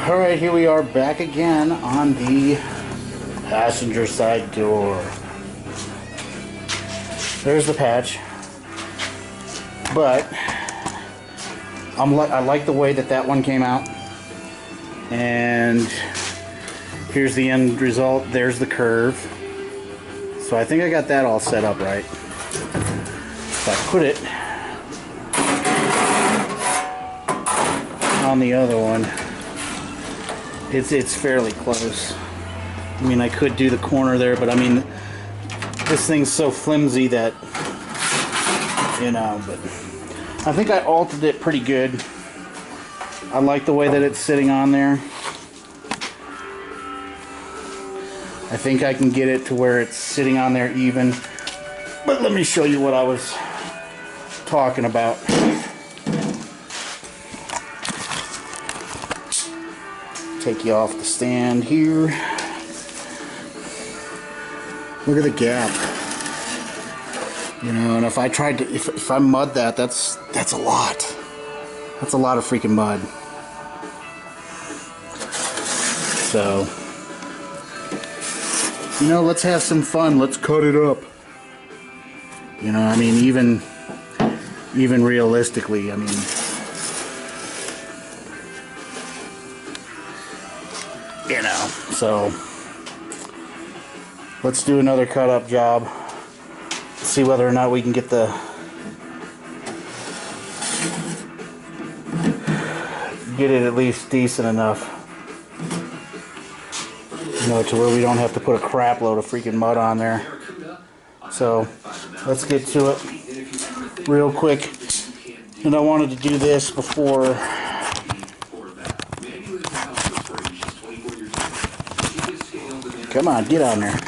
Alright, here we are back again on the passenger side door. There's the patch. But I like the way that one came out. And here's the end result. There's the curve. So I think I got that all set up right. If I put it on the other one, it's fairly close. I mean, I could do the corner there, but I mean, this thing's so flimsy that, you know, but I think I altered it pretty good. I like the way that it's sitting on there. I think I can get it to where it's sitting on there even. But let me show you what I was talking about. Take you off the stand here. Look at the gap. You know, and if I tried to, if I mud that's a lot. That's a lot of freaking mud. So, you know, let's have some fun. Let's cut it up. You know, I mean, even realistically, I mean, you know, so let's do another cut up job. See whether or not we can get it at least decent enough, you know, to where we don't have to put a crap load of freaking mud on there. So let's get to it real quick. And I wanted to do this before come on, get on there.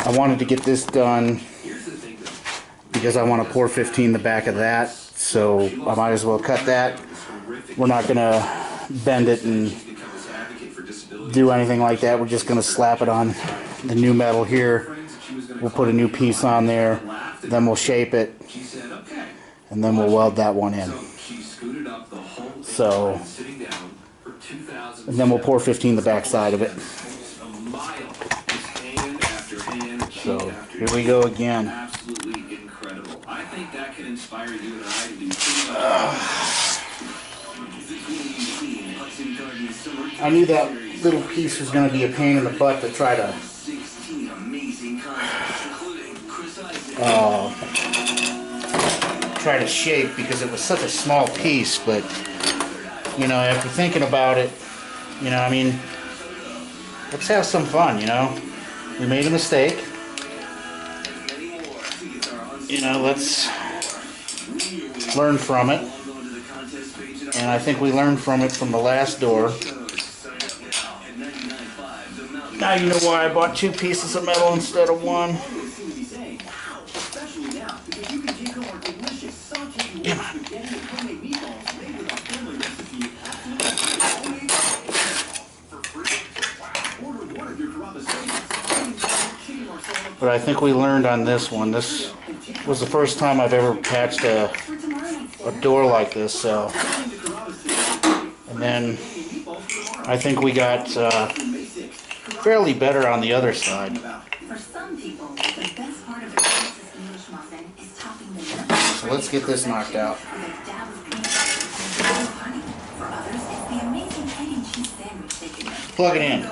I wanted to get this done because I want to pour 15 the back of that, so I might as well cut that. We're not going to bend it and do anything like that. We're just going to slap it on the new metal here. We'll put a new piece on there, then we'll shape it, and then we'll weld that one in. So, and then we'll pour 15 the back side of it. So here we go again. Absolutely incredible. I think that can inspire you and I to do I knew that little piece was going to be a pain in the butt to try to shape because it was such a small piece, but you know, after thinking about it, you know, I mean, let's have some fun, you know. We made a mistake. You know, let's learn from it. And I think we learned from it from the last door. Now you know why I bought 2 pieces of metal instead of 1. Come on. But I think we learned on this one. This was the first time I've ever patched a door like this. So, and then I think we got fairly better on the other side. So let's get this knocked out. Plug it in.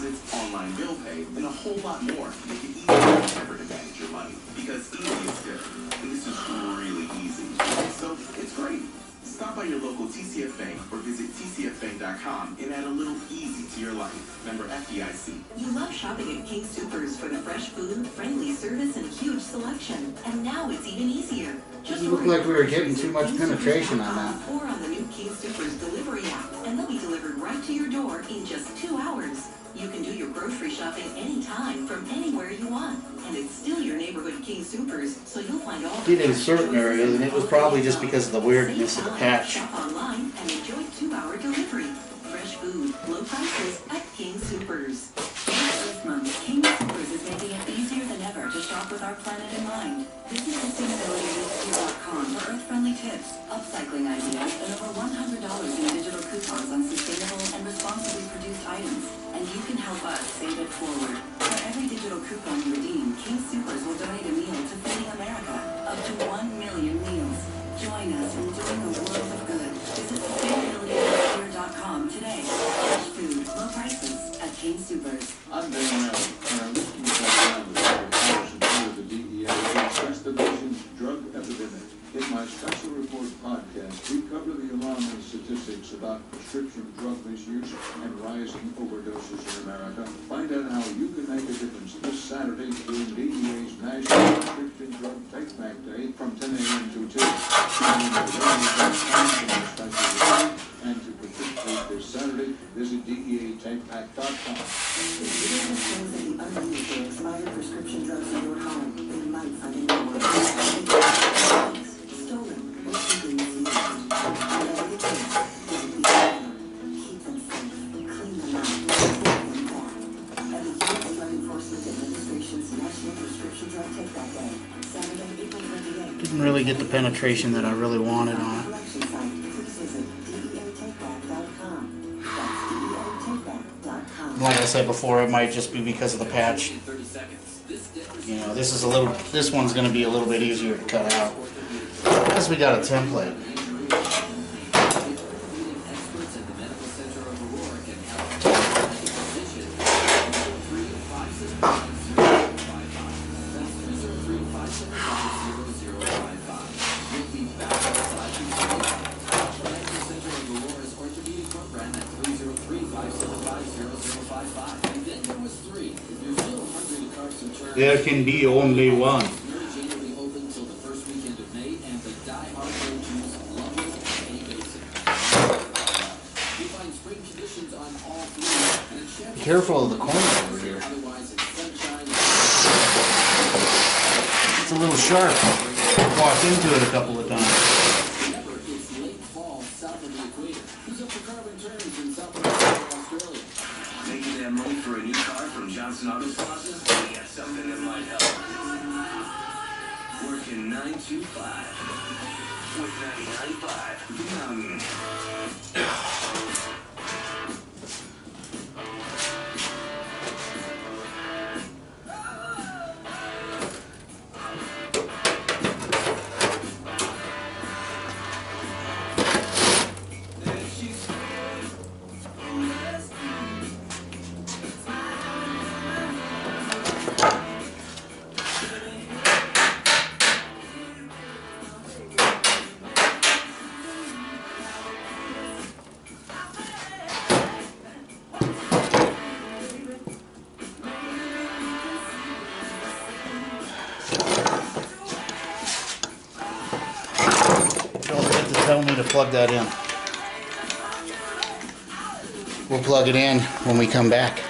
deposits, online bill pay, and a whole lot more. Make it easy as ever to manage your money. Because easy is good. And this is really easy. So it's great. Stop by your local TCF Bank or visit tcfbank.com and add a little easy to your life. Member FDIC. You love shopping at King Soopers for the fresh food, friendly service, and huge selection. And now it's even easier. Just It looked like we were getting too much penetration on that. Or on the new King Soopers delivery app, and they'll be delivered right to your door in just 2 hours. You can do your grocery shopping anytime from anywhere you want. And it's still your neighborhood King Soopers, so you'll find all Did in certain areas, and it was probably just because of the weirdness of the patch. Shop online and enjoy 2-hour delivery. Fresh food, low prices at King Soopers. This month, King Soopers is making it easier than ever to shop with our planet in mind. Visit sustainability.com for earth-friendly tips, upcycling ideas, and over $100 in digital coupons on sustainable and responsibly produced items. And you can help us save it forward. For every digital coupon you redeem, King Soopers will donate a meal to Feeding America, up to 1 million meals. Join us in doing a world of good. Visit sustainability.com today. Fresh food, low prices at King Soopers. I'm Dan Malley, and I'm looking to cut down the support of the DEA to address the nation's drug epidemic. In my special report podcast, we cover the alarming statistics about prescription drug misuse and rising overdoses in America. Find out how you can make a difference this Saturday during DEA's National Prescription Drug Take Back Day from 10 a.m. to 2. And to participate this Saturday, visit DEATakeback.com. If you have things that the unused or expired prescription drugs in your home, you might find a new one. Stolen or simply misused. Whatever the case, don't be stolen. Keep them safe, clean them out, and put them back. At the U.S. Drug Enforcement Administration's National Prescription Drug Take Back Day, Saturday, April 28th. Didn't really get the penetration that I really wanted on it. Collection site, please visit DEATakeback.com. That's DEATakeback.com. Like I said before, it might just be because of the patch. You know, this one's going to be a little bit easier to cut out. Plus we got a template. There can be only one. Be careful of the corner over here. It's a little sharp. I've walked into it a couple of times. Making that move for a new car from Johnson Auto Plaza? We got something that might help. Working 9 to 5 with 99.5 Mountain. Don't forget to tell me to plug that in. We'll plug it in when we come back.